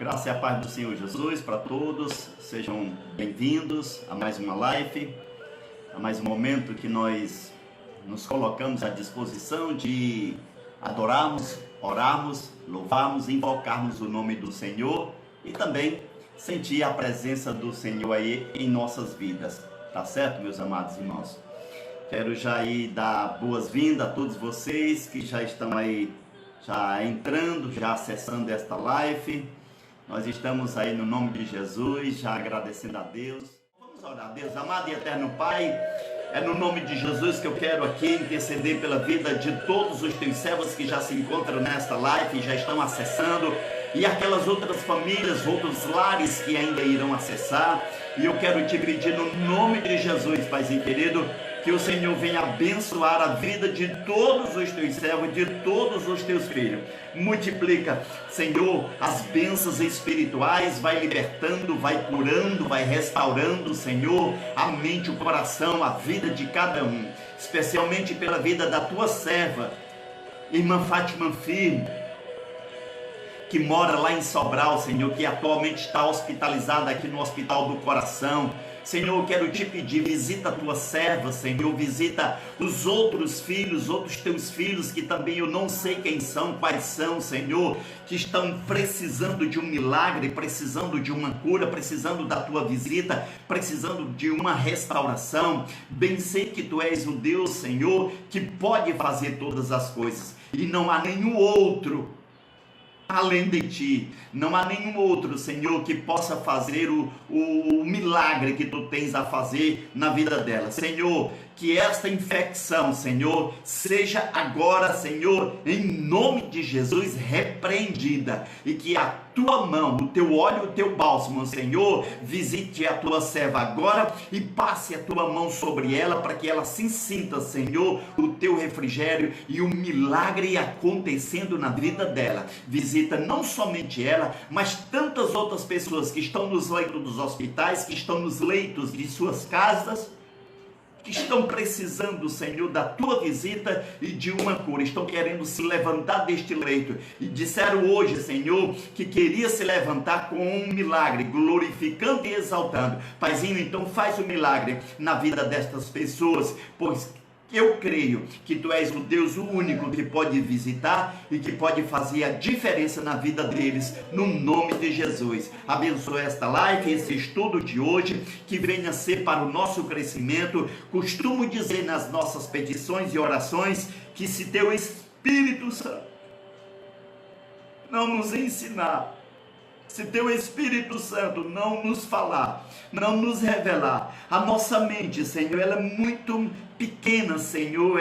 Graça e a paz do Senhor Jesus para todos, sejam bem-vindos a mais uma live, a mais um momento que nós nos colocamos à disposição de adorarmos, orarmos, louvarmos, invocarmos o nome do Senhor e também sentir a presença do Senhor aí em nossas vidas, tá certo, meus amados irmãos? Quero já aí dar boas-vindas a todos vocês que já estão aí, já entrando, já acessando esta live. Nós estamos aí no nome de Jesus, já agradecendo a Deus. Vamos orar. Deus amado e eterno Pai, é no nome de Jesus que eu quero aqui interceder pela vida de todos os teus servos que já se encontram nesta live, já estão acessando, e aquelas outras famílias, outros lares que ainda irão acessar. E eu quero te pedir no nome de Jesus, Paizinho querido, que o Senhor venha abençoar a vida de todos os teus servos, de todos os teus filhos. Multiplica, Senhor, as bênçãos espirituais, vai libertando, vai curando, vai restaurando, Senhor, a mente, o coração, a vida de cada um, especialmente pela vida da tua serva, irmã Fátima Firme, que mora lá em Sobral, Senhor, que atualmente está hospitalizada aqui no Hospital do Coração. Senhor, eu quero te pedir, visita a tua serva, Senhor, visita os outros filhos, outros teus filhos, que também eu não sei quem são, quais são, Senhor, que estão precisando de um milagre, precisando de uma cura, precisando da tua visita, precisando de uma restauração. Bem sei que tu és o Deus, Senhor, que pode fazer todas as coisas, e não há nenhum outro além de ti, não há nenhum outro, Senhor, que possa fazer o milagre que tu tens a fazer na vida dela. Senhor, que esta infecção, Senhor, seja agora, Senhor, em nome de Jesus, repreendida, e que a tua mão, o teu óleo, o teu bálsamo, Senhor, visite a tua serva agora e passe a tua mão sobre ela, para que ela se sinta, Senhor, o teu refrigério e o milagre acontecendo na vida dela. Visita não somente ela, mas tantas outras pessoas que estão nos leitos dos hospitais, que estão nos leitos de suas casas, que estão precisando, Senhor, da tua visita e de uma cura, estão querendo se levantar deste leito, e disseram hoje, Senhor, que queria se levantar com um milagre, glorificando e exaltando. Paizinho, então faz o milagre na vida destas pessoas, pois eu creio que tu és o Deus, o único que pode visitar e que pode fazer a diferença na vida deles, no nome de Jesus. Abençoa esta live, esse estudo de hoje, que venha ser para o nosso crescimento. Costumo dizer nas nossas petições e orações que se teu Espírito Santo não nos ensinar, se teu Espírito Santo não nos falar, não nos revelar, a nossa mente, Senhor, ela é muito pequena, Senhor,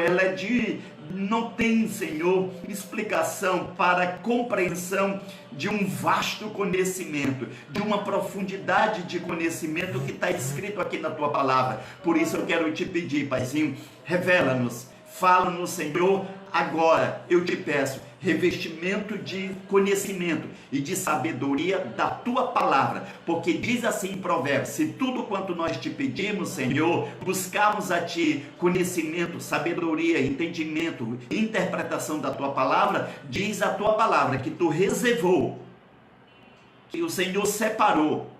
não tem, Senhor, explicação para a compreensão de um vasto conhecimento, de uma profundidade de conhecimento que está escrito aqui na tua palavra. Por isso eu quero te pedir, Paizinho, revela-nos, fala-nos, Senhor, agora eu te peço, revestimento de conhecimento e de sabedoria da tua palavra, porque diz assim em Provérbios: se tudo quanto nós te pedimos, Senhor, buscarmos a ti conhecimento, sabedoria, entendimento, interpretação da tua palavra, diz a tua palavra que tu reservou, que o Senhor separou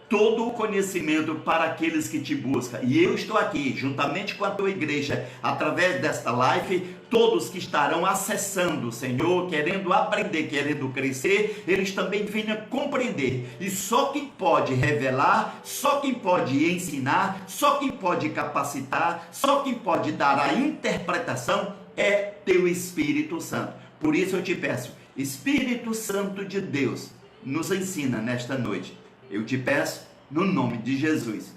todo o conhecimento para aqueles que te buscam. E eu estou aqui, juntamente com a tua igreja, através desta live, todos que estarão acessando, Senhor, querendo aprender, querendo crescer, eles também venham compreender. E só quem pode revelar, só quem pode ensinar, só quem pode capacitar, só quem pode dar a interpretação é teu Espírito Santo. Por isso eu te peço, Espírito Santo de Deus, nos ensina nesta noite. Eu te peço no nome de Jesus.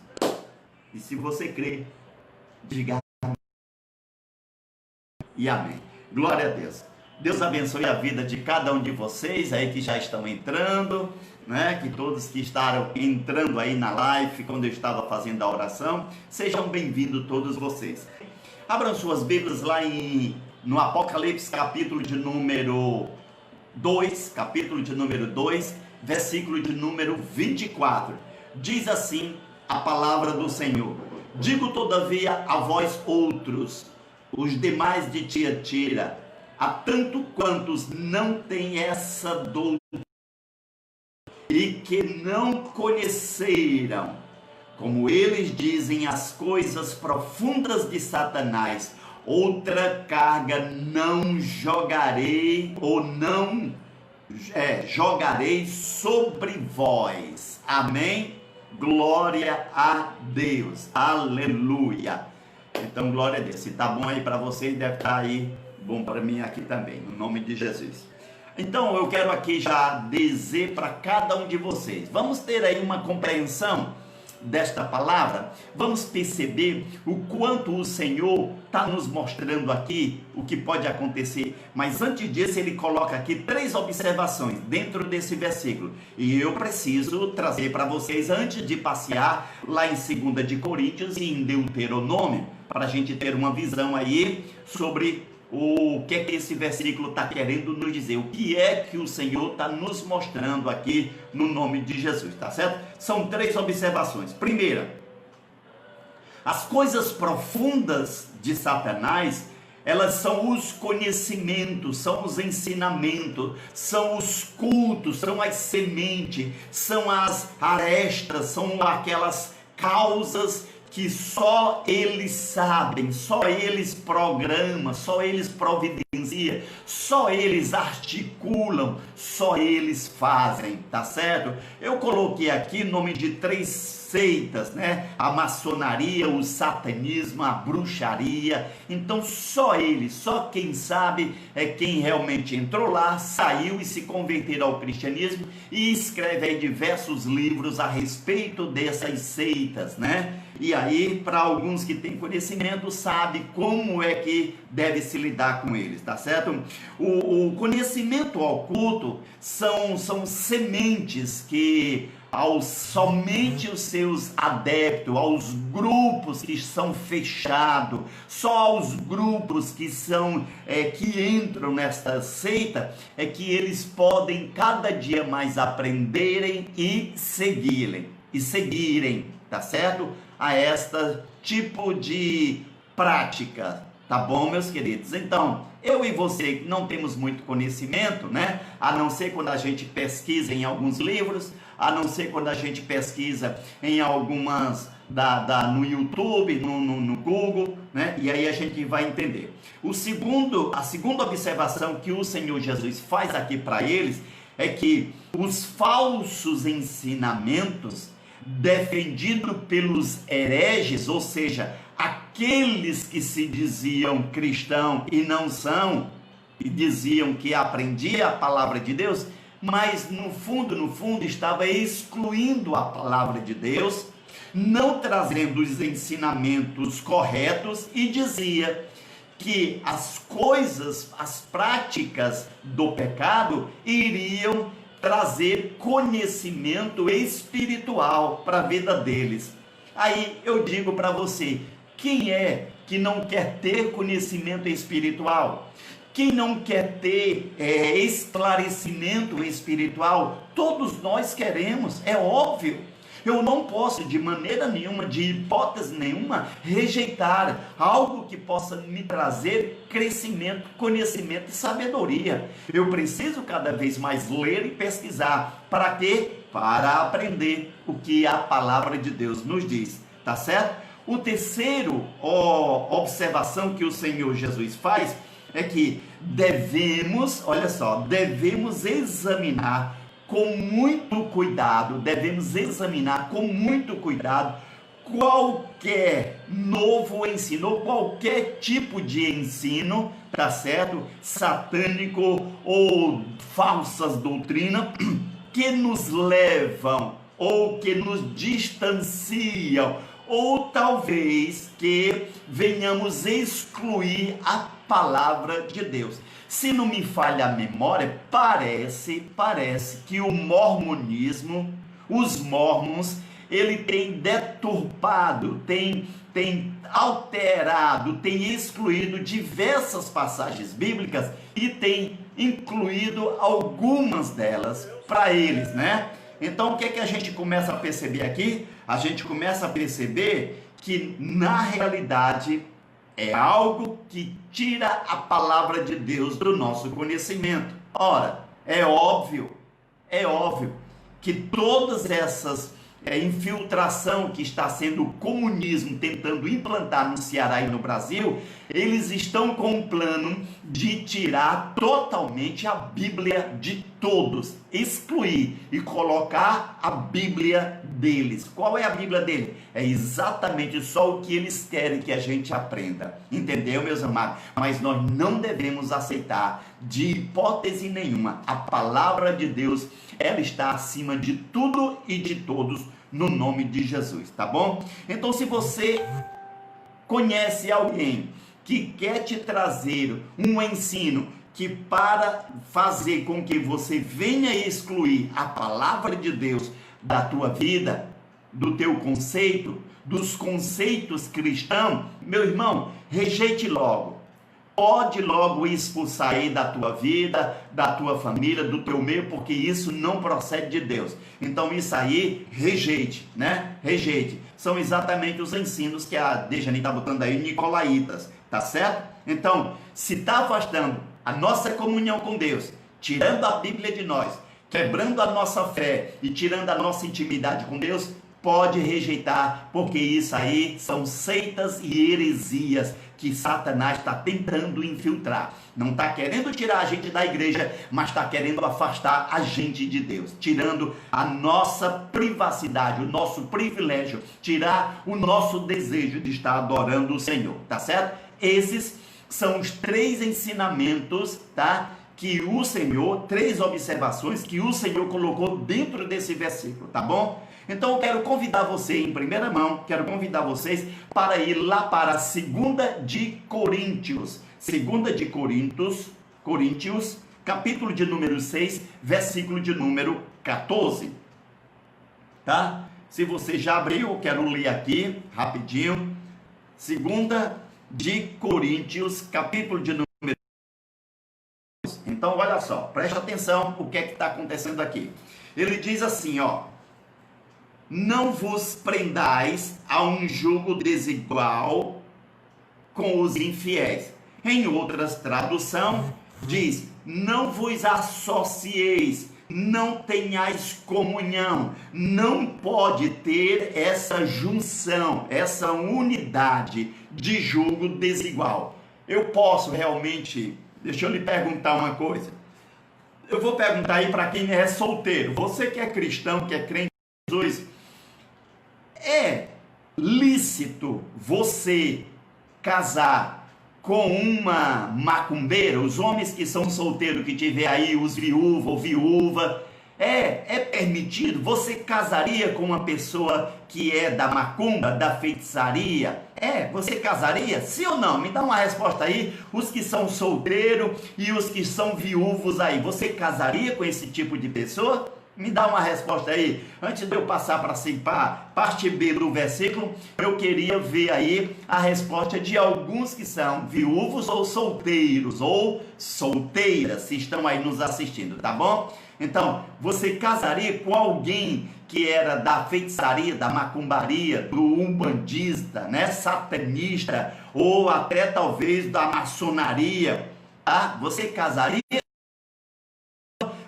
E se você crê, diga amém e amém. Glória a Deus. Deus abençoe a vida de cada um de vocês aí que já estão entrando, né? Que todos que estaram entrando aí na live quando eu estava fazendo a oração, sejam bem-vindos todos vocês. Abram suas Bíblias lá no Apocalipse, capítulo de número 2, versículo de número 24, diz assim a palavra do Senhor: digo todavia a vós outros, os demais de Tiatira, a tanto quantos não têm essa doutrina, e que não conheceram, como eles dizem, as coisas profundas de Satanás, outra carga não jogarei, ou não jogarei sobre vós. Amém? Glória a Deus, aleluia. Então, glória a Deus. Se tá bom aí para vocês, deve estar aí bom para mim aqui também, no nome de Jesus. Então, eu quero aqui já dizer para cada um de vocês, vamos ter aí uma compreensão desta palavra, vamos perceber o quanto o Senhor está nos mostrando aqui o que pode acontecer. Mas antes disso, ele coloca aqui 3 observações dentro desse versículo, e eu preciso trazer para vocês antes de passear lá em 2 de Coríntios e em Deuteronômio, para a gente ter uma visão aí sobre o que é que esse versículo está querendo nos dizer, o que é que o Senhor está nos mostrando aqui no nome de Jesus, tá certo? São 3 observações. Primeira, as coisas profundas de Satanás, elas são os conhecimentos, são os ensinamentos, são os cultos, são as sementes, são as arestas, são aquelas causas que só eles sabem, só eles programam, só eles providenciam, só eles articulam, só eles fazem, tá certo? Eu coloquei aqui nome de 3 seitas, né? A maçonaria, o satanismo, a bruxaria. Então só eles, só quem sabe é quem realmente entrou lá, saiu e se converteu ao cristianismo e escreve aí diversos livros a respeito dessas seitas, né? E aí, para alguns que têm conhecimento, sabe como é que deve se lidar com eles, tá certo? O conhecimento oculto são sementes que somente os seus adeptos, aos grupos que são fechados, só aos grupos que que entram nesta seita, é que eles podem cada dia mais aprenderem e seguirem, tá certo? A esta tipo de prática, tá bom, meus queridos? Então, eu e você não temos muito conhecimento, né? A não ser quando a gente pesquisa em alguns livros, a não ser quando a gente pesquisa em algumas no YouTube, no Google, né? E aí a gente vai entender. A segunda observação que o Senhor Jesus faz aqui para eles é que os falsos ensinamentos defendido pelos hereges, ou seja, aqueles que se diziam cristãos e não são, e diziam que aprendia a palavra de Deus, mas no fundo estava excluindo a palavra de Deus, não trazendo os ensinamentos corretos, e dizia que as práticas do pecado iriam trazer conhecimento espiritual para a vida deles. Aí eu digo para você, quem é que não quer ter conhecimento espiritual? Quem não quer ter esclarecimento espiritual? Todos nós queremos, é óbvio. Eu não posso de maneira nenhuma, de hipótese nenhuma, rejeitar algo que possa me trazer crescimento, conhecimento e sabedoria. Eu preciso cada vez mais ler e pesquisar. Para quê? Para aprender o que a palavra de Deus nos diz. Tá certo? O terceiro observação que o Senhor Jesus faz é que devemos examinar com muito cuidado, qualquer novo ensino, ou qualquer tipo de ensino, tá certo? Satânico ou falsas doutrinas, que nos levam, ou que nos distanciam, ou talvez que venhamos excluir a palavra de Deus. Se não me falha a memória, parece que o mormonismo, os mormons, ele tem deturpado, tem alterado, tem excluído diversas passagens bíblicas e tem incluído algumas delas para eles, né? Então o que é que a gente começa a perceber aqui? A gente começa a perceber que na realidade é algo que tira a palavra de Deus do nosso conhecimento. Ora, é óbvio que todas essas infiltração que está sendo o comunismo tentando implantar no Ceará e no Brasil, eles estão com um plano de tirar totalmente a Bíblia de todos, excluir e colocar a Bíblia deles. Qual é a Bíblia dele? É exatamente só o que eles querem que a gente aprenda. Entendeu, meus amados? Mas nós não devemos aceitar de hipótese nenhuma. A palavra de Deus, ela está acima de tudo e de todos, no nome de Jesus, tá bom? Então, se você conhece alguém que quer te trazer um ensino que para fazer com que você venha excluir a palavra de Deus da tua vida, do teu conceito, dos conceitos cristãos, meu irmão, rejeite logo. Pode logo expulsar aí da tua vida, da tua família, do teu meio, porque isso não procede de Deus. Então isso aí, rejeite, né? Rejeite. São exatamente os ensinos que a Dejane está botando aí, nicolaítas, tá certo? Então, se está afastando a nossa comunhão com Deus, tirando a Bíblia de nós, quebrando a nossa fé e tirando a nossa intimidade com Deus, pode rejeitar, porque isso aí são seitas e heresias que Satanás está tentando infiltrar. Não está querendo tirar a gente da igreja, mas está querendo afastar a gente de Deus, tirando a nossa privacidade, o nosso privilégio, tirar o nosso desejo de estar adorando o Senhor, tá certo? Esses são os 3 ensinamentos, tá? Que o Senhor, 3 observações que o Senhor colocou dentro desse versículo, tá bom? Então eu quero convidar você em primeira mão, quero convidar vocês para ir lá para 2 de Coríntios, 2 de Coríntios, capítulo de número 6, versículo de número 14, tá? Se você já abriu, eu quero ler aqui, rapidinho, 2 de Coríntios, capítulo de número 6. Então olha só, preste atenção o que é que está acontecendo aqui. Ele diz assim, ó: não vos prendais a um jugo desigual com os infiéis. Em outras traduções, diz: não vos associeis, não tenhais comunhão. Não pode ter essa junção, essa unidade de jugo desigual. Eu posso realmente, deixa eu lhe perguntar uma coisa. Eu vou perguntar aí para quem é solteiro. Você que é cristão, que é crente em Jesus, é lícito você casar com uma macumbeira? Os homens que são solteiros, que tiver aí os viúvos ou viúva, é permitido? Você casaria com uma pessoa que é da macumba, da feitiçaria? Você casaria? Sim ou não? Me dá uma resposta aí, os que são solteiros e os que são viúvos aí. Você casaria com esse tipo de pessoa? Me dá uma resposta aí. Antes de eu passar para a parte B do versículo, eu queria ver aí a resposta de alguns que são viúvos ou solteiras, se estão aí nos assistindo, tá bom? Então, você casaria com alguém que era da feitiçaria, da macumbaria, do umbandista, né, satanista, ou até talvez da maçonaria, tá? Você casaria?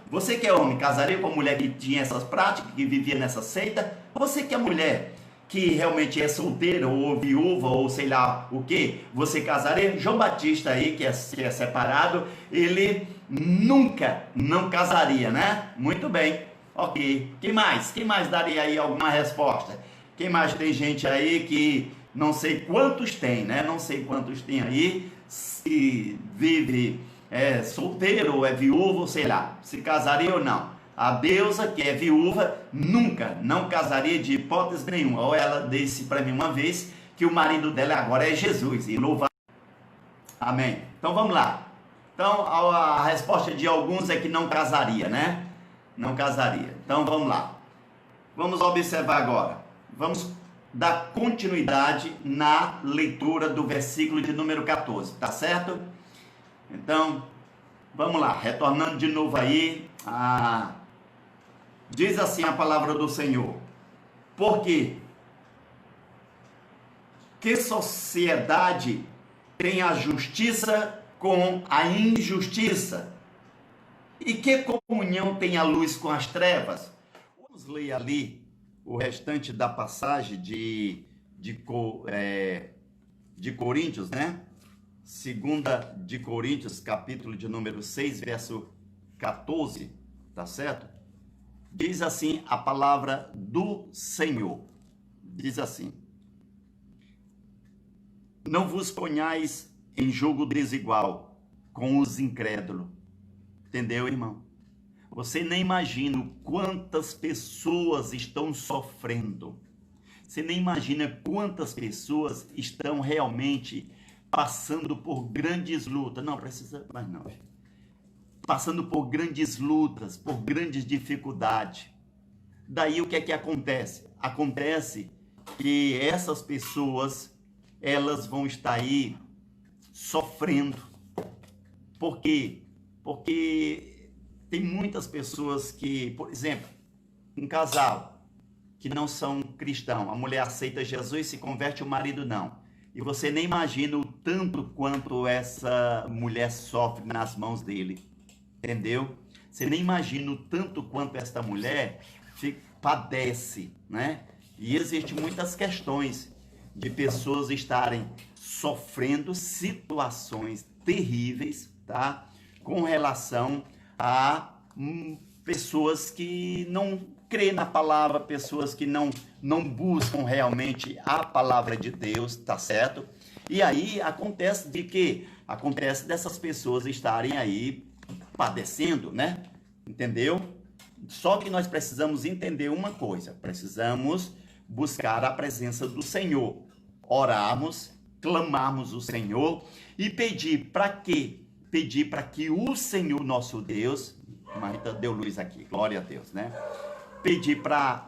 Você que é homem, casaria com a mulher que tinha essas práticas, que vivia nessa seita? Você que é mulher, que realmente é solteira, ou viúva, ou sei lá o que, você casaria? João Batista aí, que é separado, ele nunca não casaria, né? Muito bem, ok. Quem mais? Quem mais daria aí alguma resposta? Quem mais? Tem gente aí que não sei quantos tem, né? Não sei quantos tem aí, se vive solteiro ou é viúvo, sei lá, se casaria ou não. A deusa que é viúva nunca, não casaria de hipótese nenhuma. Ou ela disse para mim uma vez que o marido dela agora é Jesus, e louva. Amém. Então vamos lá. Então a resposta de alguns é que não casaria, né? Não casaria. Então vamos lá. Vamos observar agora. Vamos dar continuidade na leitura do versículo de número 14, tá certo? Então, vamos lá, retornando de novo aí, diz assim a palavra do Senhor: porque que sociedade tem a justiça com a injustiça? E que comunhão tem a luz com as trevas? Vamos ler ali o restante da passagem de Coríntios, né? Segunda de Coríntios, capítulo de número 6, verso 14, tá certo? Diz assim a palavra do Senhor. Diz assim: não vos ponhais em jogo desigual com os incrédulos. Entendeu, irmão? Você nem imagina quantas pessoas estão sofrendo. Você nem imagina quantas pessoas estão realmente passando por grandes lutas. Não, precisa mais não. Passando por grandes lutas, por grandes dificuldades. Daí o que é que acontece? Acontece que essas pessoas, elas vão estar aí sofrendo. Por quê? Porque tem muitas pessoas que, por exemplo, um casal que não são cristãos, a mulher aceita Jesus, se converte, o marido não. E você nem imagina o tanto quanto essa mulher sofre nas mãos dele. Entendeu? Você nem imagina o tanto quanto esta mulher padece, né? E existem muitas questões de pessoas estarem sofrendo situações terríveis, tá? Com relação a pessoas que não crê na palavra, pessoas que não buscam realmente a palavra de Deus, tá certo? E aí acontece de que? Acontece dessas pessoas estarem aí padecendo, né? Entendeu? Só que nós precisamos entender uma coisa, precisamos buscar a presença do Senhor, orarmos, clamarmos o Senhor e pedir para quê? Pedir para que o Senhor nosso Deus, Marita deu luz aqui, glória a Deus, né? Pedir para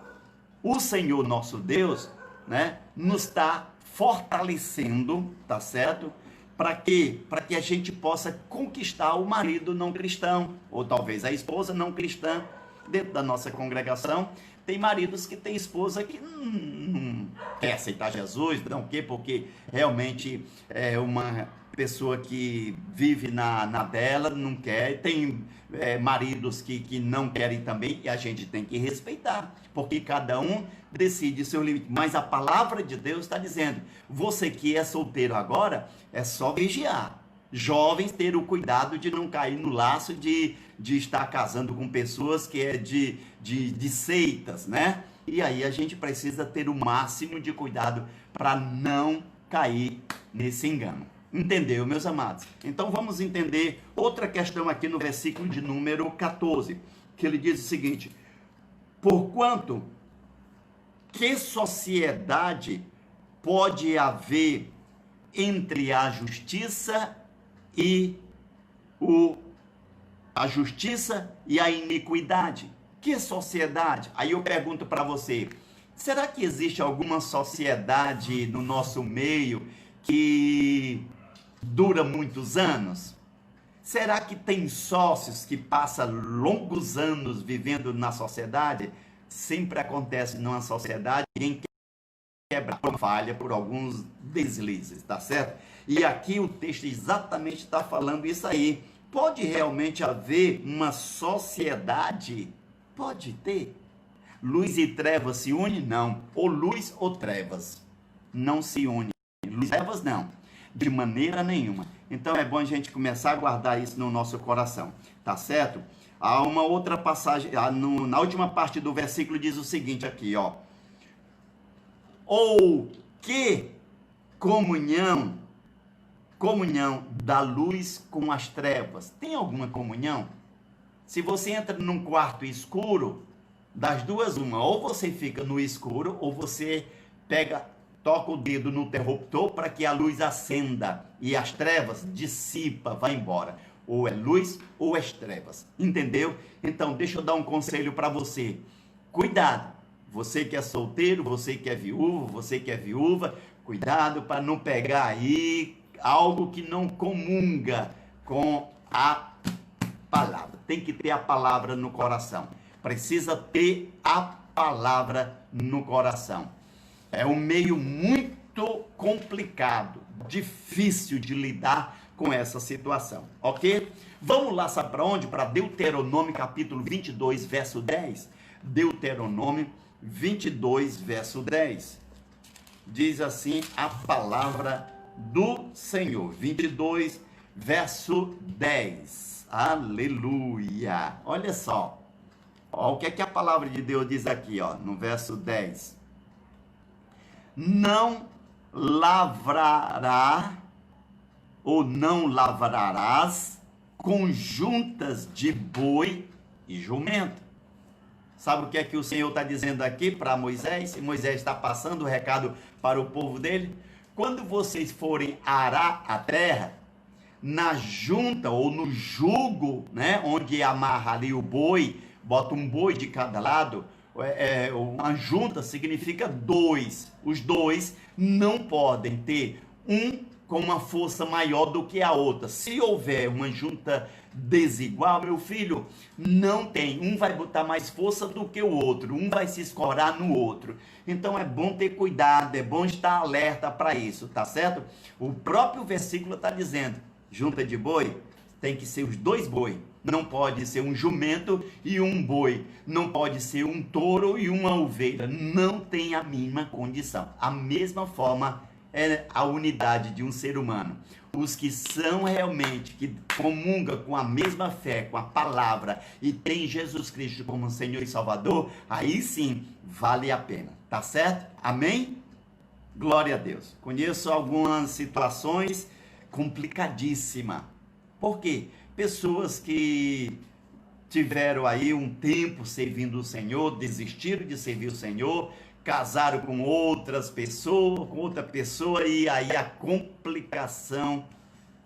o Senhor nosso Deus, né, nos está fortalecendo, tá certo? Para quê? Para que a gente possa conquistar o marido não cristão, ou talvez a esposa não cristã. Dentro da nossa congregação, tem maridos que tem esposa que não quer aceitar Jesus, não quer, porque realmente é uma pessoa que vive na dela, não quer. Tem maridos que não querem também, e a gente tem que respeitar, porque cada um decide seu limite. Mas a palavra de Deus está dizendo, você que é solteiro agora, é só vigiar. Jovens ter o cuidado de não cair no laço de estar casando com pessoas que é de seitas, né? E aí a gente precisa ter o máximo de cuidado para não cair nesse engano. Entendeu, meus amados? Então vamos entender outra questão aqui no versículo de número 14, que ele diz o seguinte: porquanto que sociedade pode haver entre a justiça e a iniquidade? Que sociedade? Aí eu pergunto para você, será que existe alguma sociedade no nosso meio que dura muitos anos? Será que tem sócios que passam longos anos vivendo na sociedade? Sempre acontece numa sociedade em quebra, falha por alguns deslizes, tá certo? E aqui o texto exatamente está falando isso aí. Pode realmente haver uma sociedade? Pode ter. Luz e trevas se unem? Não. Ou luz ou trevas. Não se unem. Luz e trevas não. De maneira nenhuma. Então é bom a gente começar a guardar isso no nosso coração. Tá certo? Há uma outra passagem, na última parte do versículo diz o seguinte aqui, ó. Ou que comunhão da luz com as trevas. Tem alguma comunhão? Se você entra num quarto escuro, das duas uma, ou você fica no escuro, ou você toca o dedo no interruptor para que a luz acenda e as trevas dissipa, vai embora. Ou é luz ou é trevas. Entendeu? Então, deixa eu dar um conselho para você. Cuidado. Você que é solteiro, você que é viúva, cuidado para não pegar aí algo que não comunga com a palavra. Tem que ter a palavra no coração. Precisa ter a palavra no coração. É um meio muito complicado, difícil de lidar com essa situação, ok? Vamos lá, sabe para onde? Para Deuteronômio capítulo 22, verso 10. Deuteronômio 22, verso 10. Diz assim a palavra do Senhor. 22, verso 10. Aleluia. Olha só. Ó, o que é que a palavra de Deus diz aqui, ó, no verso 10? Não lavrará ou não lavrarás conjuntas de boi e jumento. Sabe o que é que o Senhor está dizendo aqui para Moisés? E Moisés está passando o recado para o povo dele. Quando vocês forem arar a terra, na junta ou no jugo, né, onde amarra ali o boi, bota um boi de cada lado, uma junta significa dois. Os dois não podem ter um com uma força maior do que a outra. Se houver uma junta desigual, meu filho, não tem. Um vai botar mais força do que o outro. Um vai se escorar no outro. Então é bom ter cuidado, é bom estar alerta para isso, tá certo? O próprio versículo está dizendo, junta de boi, tem que ser os dois boi. Não pode ser um jumento e um boi. Não pode ser um touro e uma ovelha. Não tem a mínima condição. A mesma forma é a unidade de um ser humano. Os que são realmente, que comungam com a mesma fé, com a palavra, e tem Jesus Cristo como Senhor e Salvador, aí sim vale a pena, tá certo? Amém? Glória a Deus. Conheço algumas situações complicadíssimas. Por quê? Pessoas que tiveram aí um tempo servindo o Senhor, desistiram de servir o Senhor, casaram com outra pessoa, e aí a complicação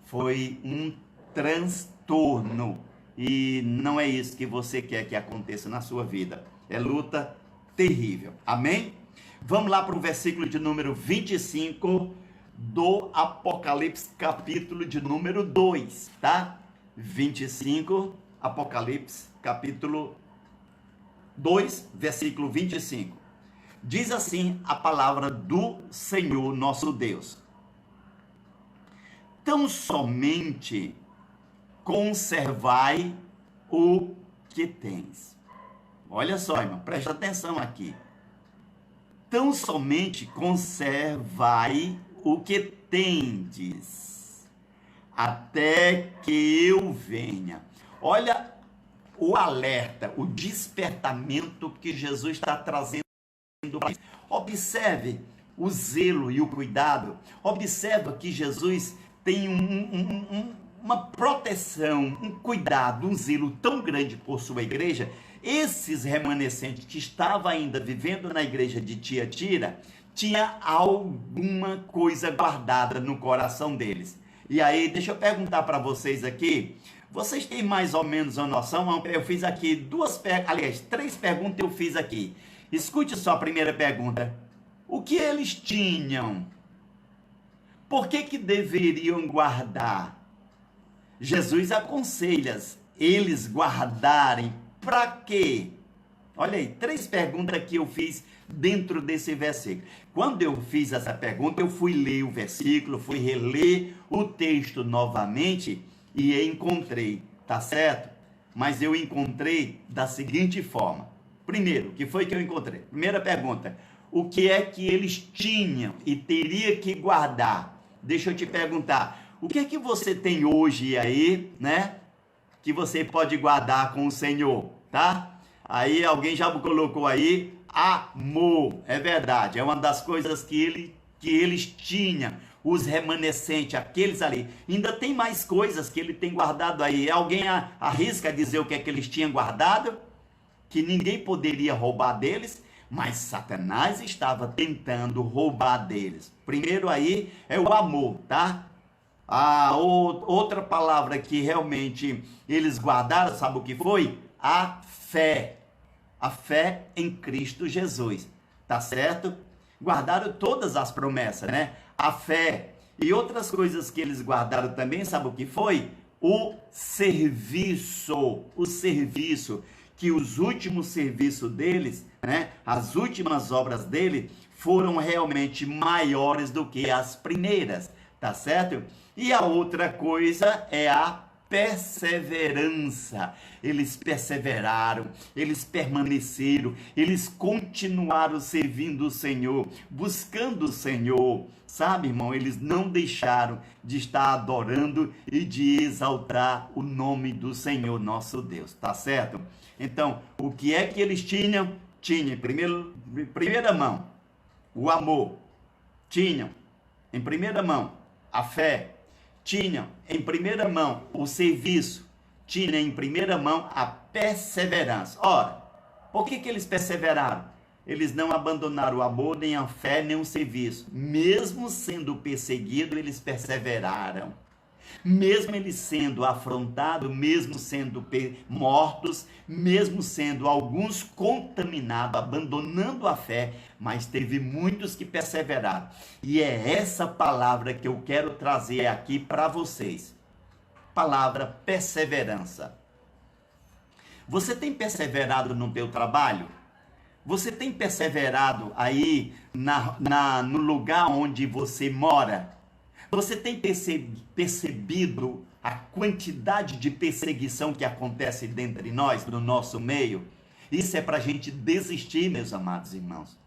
foi um transtorno. E não é isso que você quer que aconteça na sua vida. É luta terrível. Amém? Vamos lá para o versículo de número 25 do Apocalipse, capítulo de número 2, tá? 25, Apocalipse, capítulo 2, versículo 25. Diz assim a palavra do Senhor nosso Deus: tão somente conservai o que tens. Olha só, irmão, presta atenção aqui. Tão somente conservai o que tendes, até que eu venha. Olha o alerta, o despertamento que Jesus está trazendo. Observe o zelo e o cuidado. Observa que Jesus tem uma proteção, um cuidado, um zelo tão grande por sua igreja. Esses remanescentes que estavam ainda vivendo na igreja de Tiatira, tinha alguma coisa guardada no coração deles. E aí, deixa eu perguntar para vocês aqui, vocês têm mais ou menos uma noção? Eu fiz aqui três perguntas eu fiz aqui. Escute só a primeira pergunta. O que eles tinham? Por que deveriam guardar? Jesus aconselha eles guardarem para quê? Olha aí, três perguntas que eu fiz dentro desse versículo. Quando eu fiz essa pergunta, eu fui ler o versículo, fui reler o texto novamente e encontrei, tá certo? Mas eu encontrei da seguinte forma. Primeiro, o que foi que eu encontrei? Primeira pergunta, o que é que eles tinham e teria que guardar? Deixa eu te perguntar, o que é que você tem hoje aí, né? Que você pode guardar com o Senhor, tá? Aí alguém já colocou aí, amor. É verdade, é uma das coisas que eles tinham, os remanescentes, aqueles ali. Ainda tem mais coisas que ele tem guardado aí. Alguém arrisca dizer o que é que eles tinham guardado? Que ninguém poderia roubar deles, mas Satanás estava tentando roubar deles. Primeiro aí é o amor, tá? A outra palavra que realmente eles guardaram, sabe o que foi? A fé. A fé em Cristo Jesus, tá certo? Guardaram todas as promessas, né? A fé. E outras coisas que eles guardaram também, sabe o que foi? O serviço. O serviço. Que os últimos serviços deles, né, as últimas obras dele foram realmente maiores do que as primeiras, tá certo? E a outra coisa é a perseverança. Eles perseveraram, eles permaneceram, eles continuaram servindo o Senhor, buscando o Senhor. Sabe, irmão, eles não deixaram de estar adorando e de exaltar o nome do Senhor nosso Deus, tá certo? Então, o que é que eles tinham? Tinham, em primeira mão, o amor. Tinham, em primeira mão, a fé. Tinham, em primeira mão, o serviço. Tinham, em primeira mão, a perseverança. Ora, por que eles perseveraram? Eles não abandonaram o amor, nem a fé, nem o serviço. Mesmo sendo perseguidos, eles perseveraram. Mesmo eles sendo afrontados, mesmo sendo mortos, mesmo sendo alguns contaminados, abandonando a fé, mas teve muitos que perseveraram. E é essa palavra que eu quero trazer aqui para vocês. Palavra perseverança. Você tem perseverado no teu trabalho? Você tem perseverado aí no lugar onde você mora? Você tem percebido a quantidade de perseguição que acontece dentro de nós, no nosso meio? Isso é para a gente desistir, meus amados irmãos.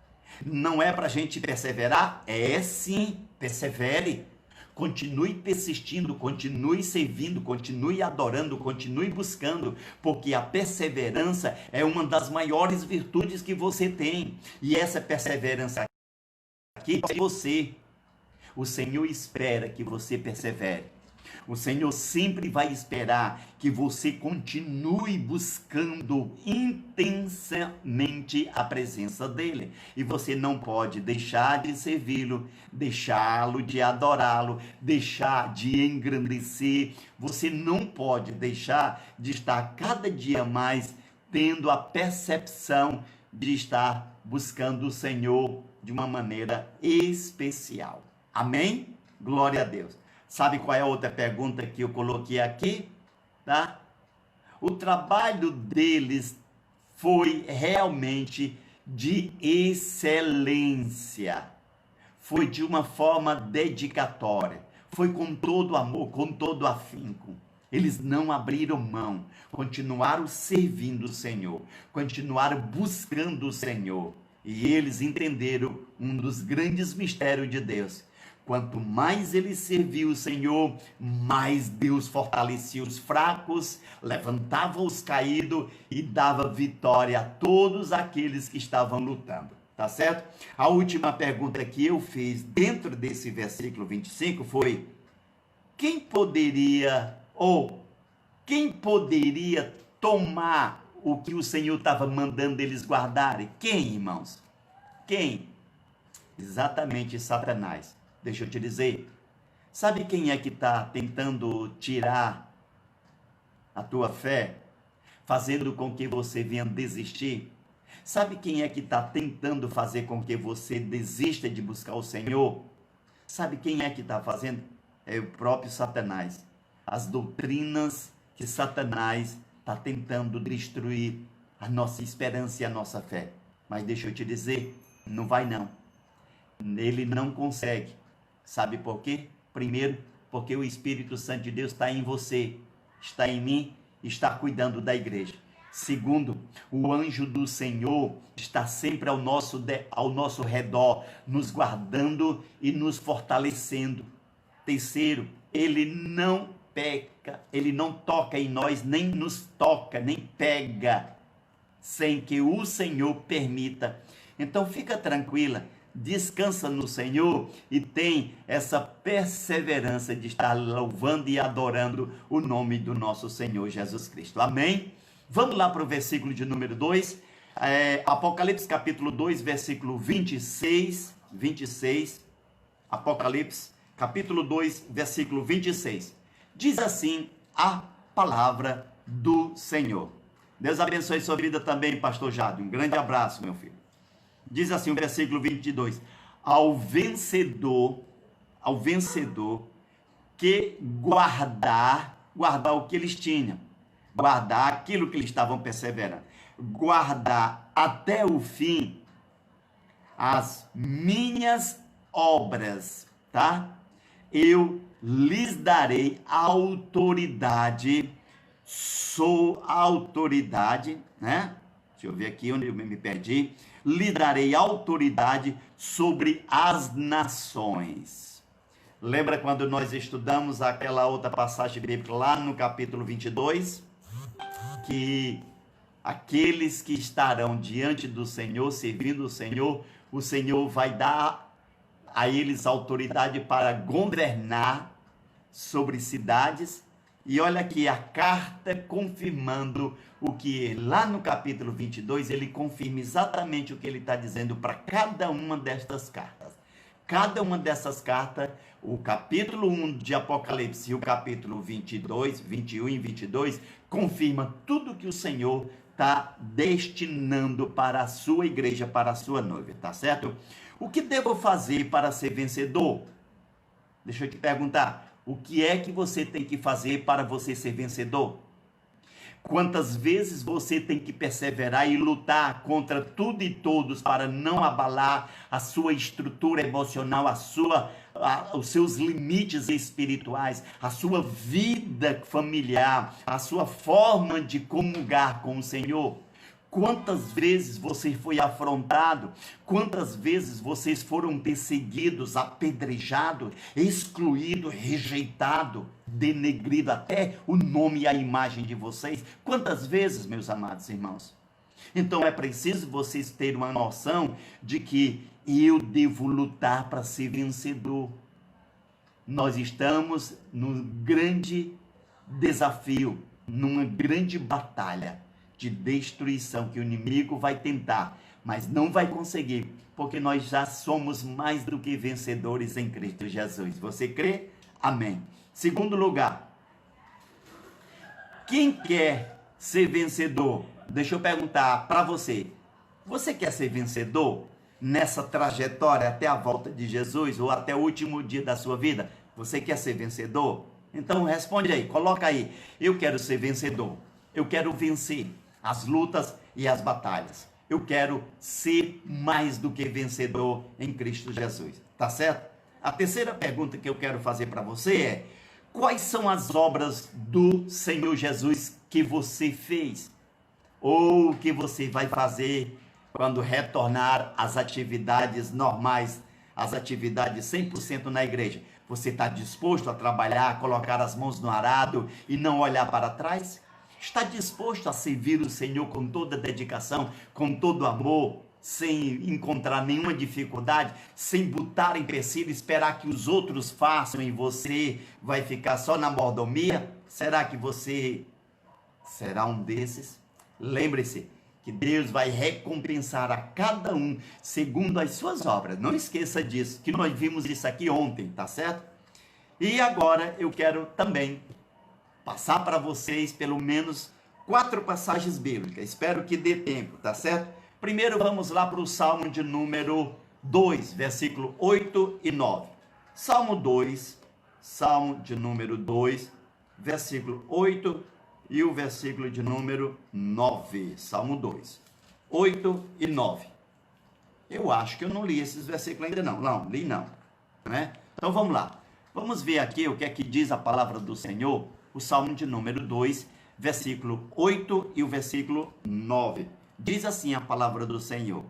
Não é para a gente perseverar? É sim, persevere. Continue persistindo, continue servindo, continue adorando, continue buscando, porque a perseverança é uma das maiores virtudes que você tem. E essa perseverança aqui é você. O Senhor espera que você persevere. O Senhor sempre vai esperar que você continue buscando intensamente a presença dEle. E você não pode deixar de servi-lo, deixá-lo de adorá-lo, deixar de engrandecer. Você não pode deixar de estar cada dia mais tendo a percepção de estar buscando o Senhor de uma maneira especial. Amém? Glória a Deus. Sabe qual é a outra pergunta que eu coloquei aqui? Tá? O trabalho deles foi realmente de excelência. Foi de uma forma dedicatória. Foi com todo amor, com todo afinco. Eles não abriram mão. Continuaram servindo o Senhor. Continuaram buscando o Senhor. E eles entenderam um dos grandes mistérios de Deus. Quanto mais ele serviu o Senhor, mais Deus fortalecia os fracos, levantava os caídos e dava vitória a todos aqueles que estavam lutando. Tá certo? A última pergunta que eu fiz dentro desse versículo 25 foi: quem poderia tomar o que o Senhor estava mandando eles guardarem? Quem, irmãos? Quem? Exatamente Satanás. Deixa eu te dizer, sabe quem é que está tentando tirar a tua fé, fazendo com que você venha desistir? Sabe quem é que está tentando fazer com que você desista de buscar o Senhor? Sabe quem é que está fazendo? É o próprio Satanás. As doutrinas que Satanás está tentando destruir a nossa esperança e a nossa fé. Mas deixa eu te dizer, não vai não. Ele não consegue. Sabe por quê? Primeiro, porque o Espírito Santo de Deus está em você, está em mim, está cuidando da igreja. Segundo, o anjo do Senhor está sempre ao nosso redor, nos guardando e nos fortalecendo. Terceiro, ele não peca, ele não toca em nós, nem nos toca, nem pega, sem que o Senhor permita. Então fica tranquila. Descansa no Senhor e tem essa perseverança de estar louvando e adorando o nome do nosso Senhor Jesus Cristo. Amém? Vamos lá para o versículo de número 2. Apocalipse capítulo 2, versículo 26. Apocalipse capítulo 2, versículo 26. Diz assim a palavra do Senhor. Deus abençoe sua vida também, pastor Jade. Um grande abraço, meu filho. Diz assim o versículo 22, ao vencedor que guardar o que eles tinham, guardar aquilo que eles estavam perseverando, guardar até o fim as minhas obras, tá? eu lhes darei autoridade, né? Deixa eu ver aqui onde eu me perdi. Lhe darei autoridade sobre as nações. Lembra quando nós estudamos aquela outra passagem bíblica lá no capítulo 22? Que aqueles que estarão diante do Senhor, servindo o Senhor vai dar a eles autoridade para governar sobre cidades. E olha aqui a carta confirmando o que lá no capítulo 22, ele confirma exatamente o que ele está dizendo para cada uma destas cartas. Cada uma dessas cartas, o capítulo 1 de Apocalipse e o capítulo 22, 21 e 22, confirma tudo que o Senhor está destinando para a sua igreja, para a sua noiva, tá certo? O que devo fazer para ser vencedor? Deixa eu te perguntar. O que é que você tem que fazer para você ser vencedor? Quantas vezes você tem que perseverar e lutar contra tudo e todos para não abalar a sua estrutura emocional, os seus limites espirituais, a sua vida familiar, a sua forma de comungar com o Senhor? Quantas vezes você foi afrontado? Quantas vezes vocês foram perseguidos, apedrejados, excluídos, rejeitados, denegrido até o nome e a imagem de vocês? Quantas vezes, meus amados irmãos? Então é preciso vocês terem uma noção de que eu devo lutar para ser vencedor. Nós estamos num grande desafio, numa grande batalha de destruição que o inimigo vai tentar, mas não vai conseguir, porque nós já somos mais do que vencedores em Cristo Jesus. Você crê? Amém. Segundo lugar, quem quer ser vencedor? Deixa eu perguntar para você. Você quer ser vencedor nessa trajetória até a volta de Jesus ou até o último dia da sua vida? Você quer ser vencedor? Então responde aí, coloca aí. Eu quero ser vencedor. Eu quero vencer as lutas e as batalhas. Eu quero ser mais do que vencedor em Cristo Jesus. Tá certo? A terceira pergunta que eu quero fazer para você é: quais são as obras do Senhor Jesus que você fez? Ou que você vai fazer quando retornar às atividades normais, às atividades 100% na igreja? Você está disposto a trabalhar, colocar as mãos no arado e não olhar para trás? Está disposto a servir o Senhor com toda dedicação, com todo amor, sem encontrar nenhuma dificuldade, sem botar em empecilho, esperar que os outros façam e você vai ficar só na mordomia? Será que você será um desses? Lembre-se que Deus vai recompensar a cada um segundo as suas obras. Não esqueça disso, que nós vimos isso aqui ontem, tá certo? E agora eu quero também passar para vocês pelo menos 4 passagens bíblicas. Espero que dê tempo, tá certo? Primeiro vamos lá para o Salmo de número 2, versículo 8 e 9. Salmo de número 2, versículo 8 e o versículo de número 9. Salmo 2, 8 e 9. Eu acho que eu não li esses versículos ainda não. Não, li não. Né? Então vamos lá. Vamos ver aqui o que é que diz a palavra do Senhor. O Salmo de número 2, versículo 8 e o versículo 9. Diz assim a palavra do Senhor: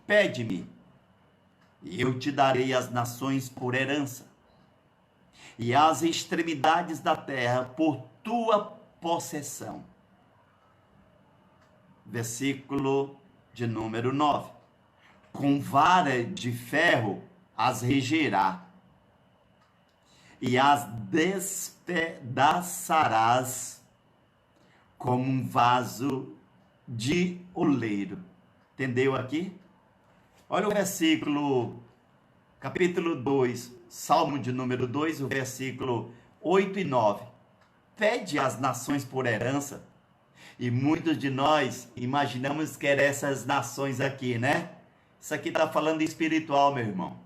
Pede-me, e eu te darei as nações por herança, e as extremidades da terra por tua possessão. Versículo de número 9. Com vara de ferro as regerá, e as despedaçarás como um vaso de oleiro. Entendeu aqui? Olha o versículo, capítulo 2, Salmo de número 2, o versículo 8 e 9. Pede às nações por herança. E muitos de nós imaginamos que eram essas nações aqui, né? Isso aqui está falando espiritual, meu irmão.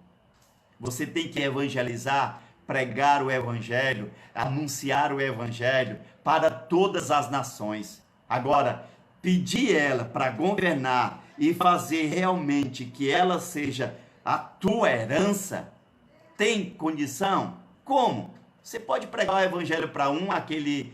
Você tem que evangelizar, pregar o evangelho, anunciar o evangelho para todas as nações. Agora, pedir ela para governar e fazer realmente que ela seja a tua herança, tem condição? Como? Você pode pregar o evangelho para um, aquele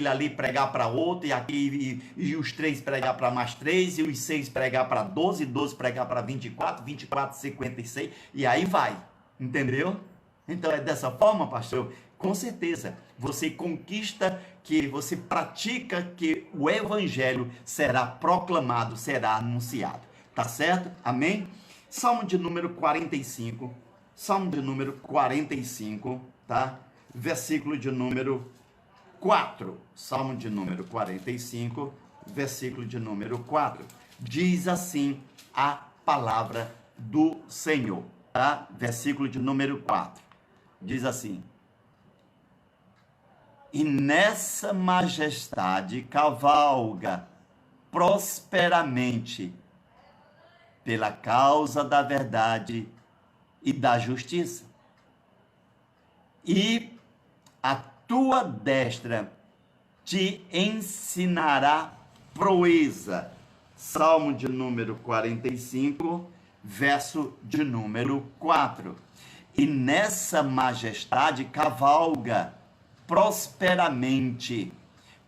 ali pregar para outro, e os 3 pregar para mais 3, e os 6 pregar para 12, 12 pregar para 24, 24, 56, e aí vai. Entendeu? Então é dessa forma, pastor? Com certeza. Você conquista, que você pratica que o evangelho será proclamado, será anunciado. Tá certo? Amém? Salmo de número 45. Salmo de número 45, tá? Versículo de número 4. Salmo de número 45, versículo de número 4. Diz assim a palavra do Senhor, tá? Versículo de número 4. Diz assim: e nessa majestade cavalga prosperamente pela causa da verdade e da justiça. E a tua destra te ensinará proeza. Salmo de número 45, verso de número 4. E nessa majestade cavalga prosperamente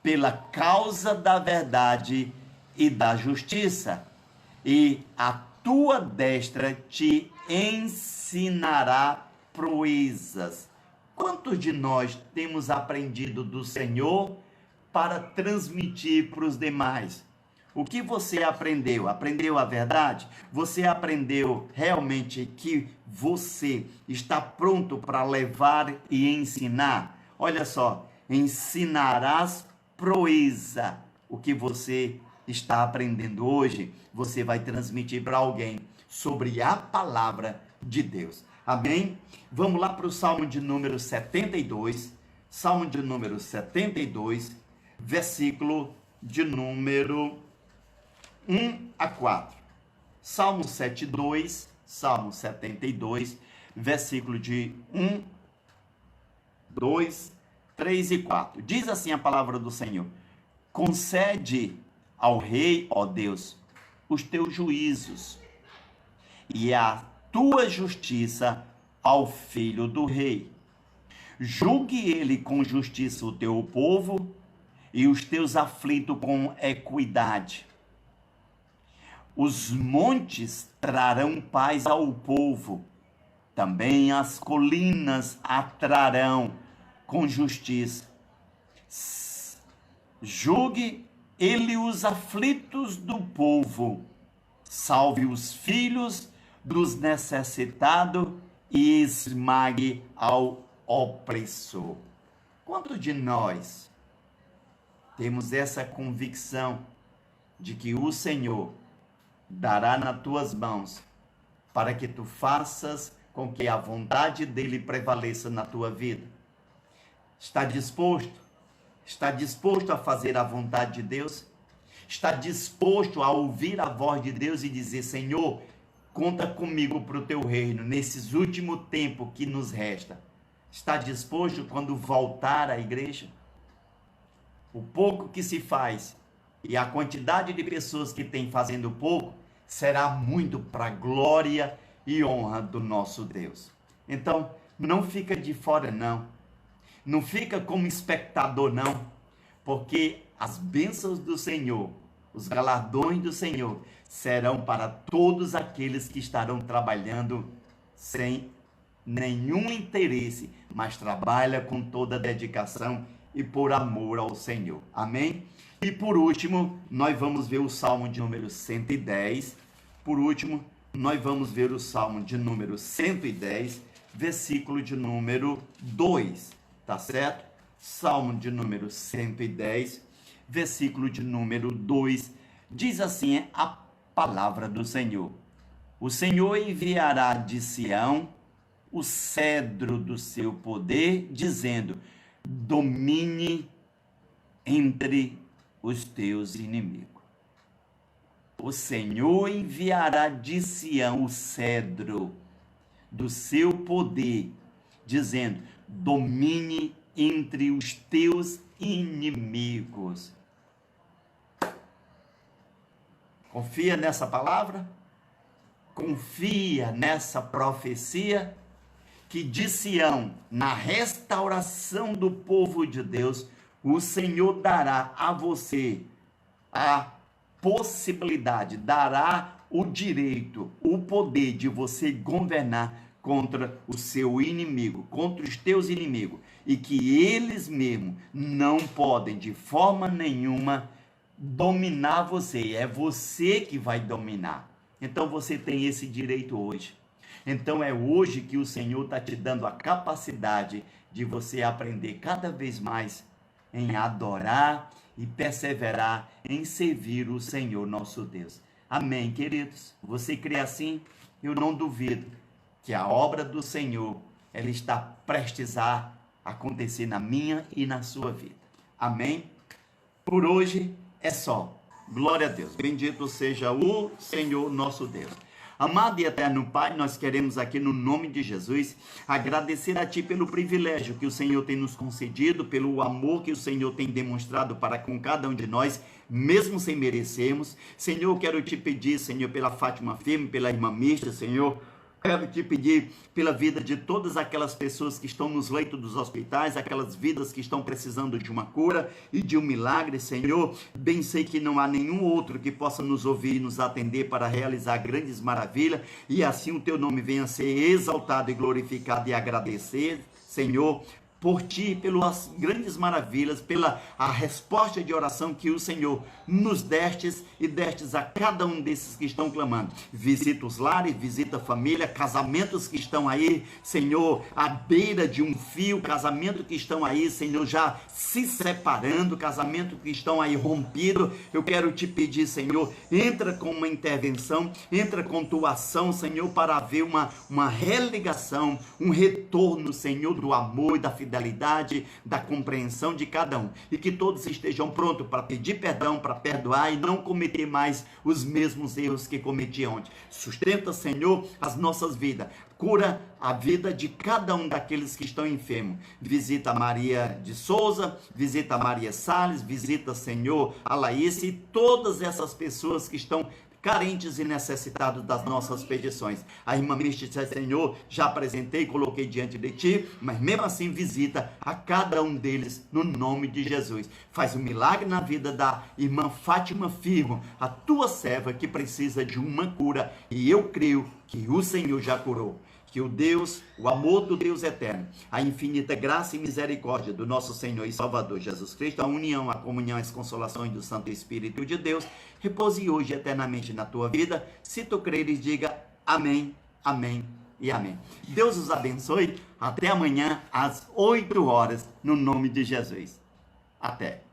pela causa da verdade e da justiça. E a tua destra te ensinará proezas. Quantos de nós temos aprendido do Senhor para transmitir para os demais? O que você aprendeu? Aprendeu a verdade? Você aprendeu realmente que você está pronto para levar e ensinar? Olha só, ensinarás proeza. O que você está aprendendo hoje, você vai transmitir para alguém sobre a palavra de Deus. Amém? Vamos lá para o Salmo de número 72. Salmo de número 72, versículo de número 1 a 4. Salmo 72, Salmo 72, versículo de 1, 2, 3 e 4. Diz assim a palavra do Senhor: concede ao rei, ó Deus, os teus juízos e a tua justiça ao filho do rei. Julgue ele com justiça o teu povo e os teus aflitos com equidade. Os montes trarão paz ao povo, também as colinas atrarão com justiça. Julgue ele os aflitos do povo, salve os filhos dos necessitados e esmague ao opressor. Quantos de nós temos essa convicção de que o Senhor dará nas tuas mãos para que tu faças com que a vontade dele prevaleça na tua vida? Está disposto? Está disposto a fazer a vontade de Deus? Está disposto a ouvir a voz de Deus e dizer: Senhor, conta comigo para o teu reino nesses últimos tempos que nos resta? Está disposto quando voltar à igreja? O pouco que se faz e a quantidade de pessoas que tem fazendo pouco será muito para a glória e honra do nosso Deus. Então, não fica de fora não. Não fica como espectador não, porque as bênçãos do Senhor, os galardões do Senhor serão para todos aqueles que estarão trabalhando sem nenhum interesse, mas trabalha com toda a dedicação e por amor ao Senhor. Amém? E por último, nós vamos ver o Salmo de número 110. Por último, nós vamos ver o Salmo de número 110, versículo de número 2. Tá certo? Salmo de número 110, versículo de número 2. Diz assim a palavra do Senhor: o Senhor enviará de Sião o cedro do seu poder, dizendo: domine entre os teus inimigos. O Senhor enviará de Sião o cedro do seu poder, dizendo: domine entre os teus inimigos. Confia nessa palavra? Confia nessa profecia? que de Sião, na restauração do povo de Deus, o Senhor dará a você a possibilidade, dará o direito, o poder de você governar contra o seu inimigo, contra os teus inimigos, e que eles mesmos não podem de forma nenhuma dominar você, é você que vai dominar. Então você tem esse direito hoje. Então é hoje que o Senhor está te dando a capacidade de você aprender cada vez mais em adorar e perseverar em servir o Senhor nosso Deus. Amém, queridos? Você crê assim? Eu não duvido que a obra do Senhor, ela está prestes a acontecer na minha e na sua vida. Amém? Por hoje é só. Glória a Deus. Bendito seja o Senhor nosso Deus. Amado e eterno Pai, nós queremos aqui no nome de Jesus agradecer a Ti pelo privilégio que o Senhor tem nos concedido, pelo amor que o Senhor tem demonstrado para com cada um de nós, mesmo sem merecermos. Senhor, quero Te pedir, Senhor, pela Fátima Firme, pela irmã Mista, Senhor, quero Te pedir pela vida de todas aquelas pessoas que estão nos leitos dos hospitais, aquelas vidas que estão precisando de uma cura e de um milagre, Senhor. Bem sei que não há nenhum outro que possa nos ouvir e nos atender para realizar grandes maravilhas, e assim o Teu nome venha a ser exaltado e glorificado, e agradecer, Senhor, por Ti, pelas grandes maravilhas, pela a resposta de oração que o Senhor nos destes e destes a cada um desses que estão clamando. Visita os lares, visita a família, casamentos que estão aí, Senhor, à beira de um fio, casamento que estão aí, Senhor, já se separando, casamento que estão aí rompido. Eu quero Te pedir, Senhor, entra com uma intervenção, entra com Tua ação, Senhor, para haver uma religação, um retorno, Senhor, do amor e da fidelidade, da compreensão de cada um, e que todos estejam prontos para pedir perdão, para perdoar e não cometer mais os mesmos erros que cometiam ontem. Sustenta, Senhor, as nossas vidas, cura a vida de cada um daqueles que estão enfermos. Visita a Maria de Souza, visita a Maria Salles, visita, Senhor, a Laís e todas essas pessoas que estão carentes e necessitados das nossas petições. A irmã Mística, Senhor, já apresentei, coloquei diante de Ti, mas mesmo assim visita a cada um deles no nome de Jesus. Faz um milagre na vida da irmã Fátima Firmo, a Tua serva que precisa de uma cura, e eu creio que o Senhor já curou. Que o Deus, o amor do Deus eterno, a infinita graça e misericórdia do nosso Senhor e Salvador Jesus Cristo, a união, a comunhão e as consolações do Santo Espírito de Deus, repouse hoje eternamente na tua vida. Se tu creres, diga amém, amém e amém. Deus os abençoe. Até amanhã às 8 horas, no nome de Jesus. Até.